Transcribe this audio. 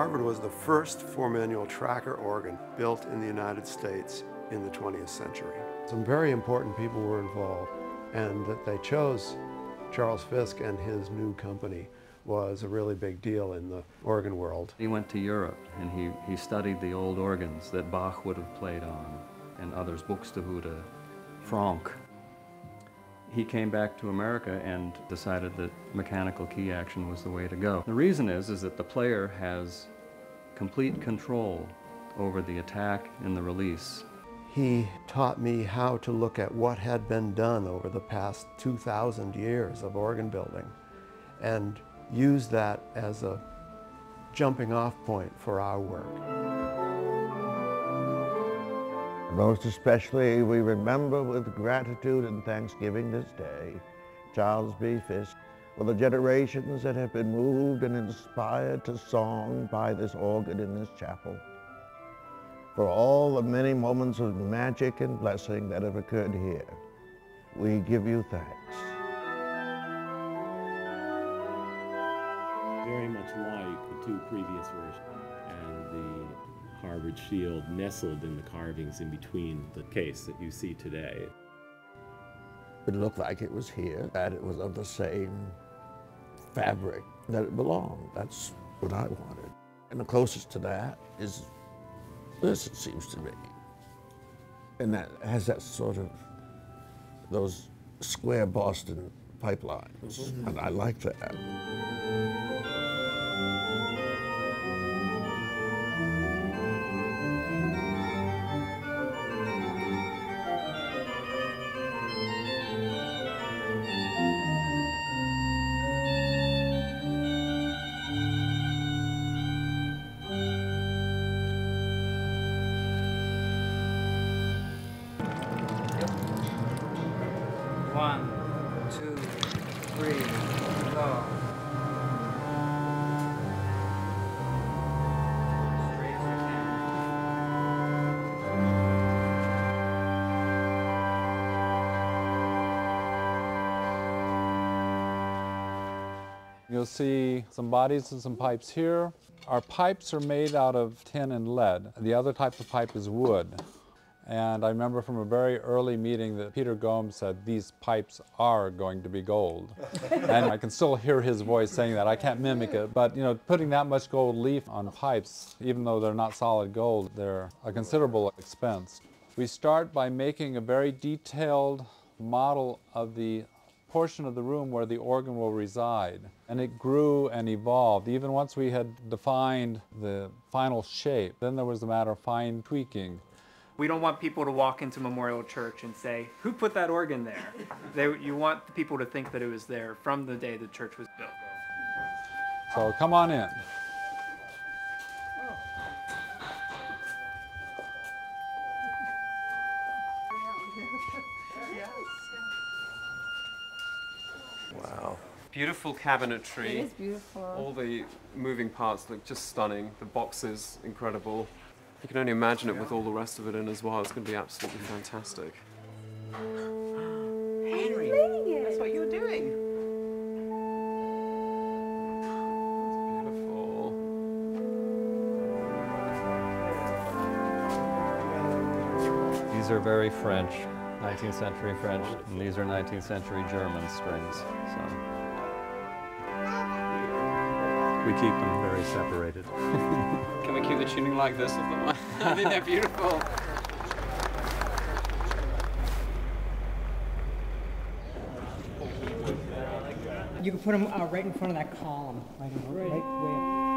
Harvard was the first four-manual tracker organ built in the United States in the 20th century. Some very important people were involved, and that they chose Charles Fisk and his new company was a really big deal in the organ world. He went to Europe and he studied the old organs that Bach would have played on and others, Buxtehude, Franck. He came back to America and decided that mechanical key action was the way to go. The reason is that the player has complete control over the attack and the release. He taught me how to look at what had been done over the past 2,000 years of organ building and use that as a jumping off point for our work. Most especially, we remember with gratitude and thanksgiving this day, Charles B. Fisk, for the generations that have been moved and inspired to song by this organ in this chapel, for all the many moments of magic and blessing that have occurred here. We give you thanks. Very much like the two previous versions, and the Harvard shield nestled in the carvings in between the case that you see today. It looked like it was here, that it was of the same fabric that it belonged. That's what I wanted. And the closest to that is this, it seems to me. And that has that sort of, those square Boston pipelines, and I like that. One, two, three, go. Straight as you can. You'll see some bodies and some pipes here. Our pipes are made out of tin and lead. The other type of pipe is wood. And I remember from a very early meeting that Peter Gomes said, these pipes are going to be gold. And I can still hear his voice saying that. I can't mimic it, but you know, putting that much gold leaf on pipes, even though they're not solid gold, they're a considerable expense. We start by making a very detailed model of the portion of the room where the organ will reside. And it grew and evolved. Even once we had defined the final shape, then there was a matter of fine tweaking. We don't want people to walk into Memorial Church and say, who put that organ there? You want the people to think that it was there from the day the church was built. So come on in. Wow. Beautiful cabinetry. It is beautiful. All the moving parts look just stunning. The boxes, incredible. You can only imagine it with all the rest of it in as well. It's going to be absolutely fantastic. Henry, That's what you're doing. Beautiful. These are very French, 19th century French, and these are 19th century German strings. So we keep them very separated. Can we keep the tuning like this? I think they're beautiful. You can put them right in front of that column, right way up.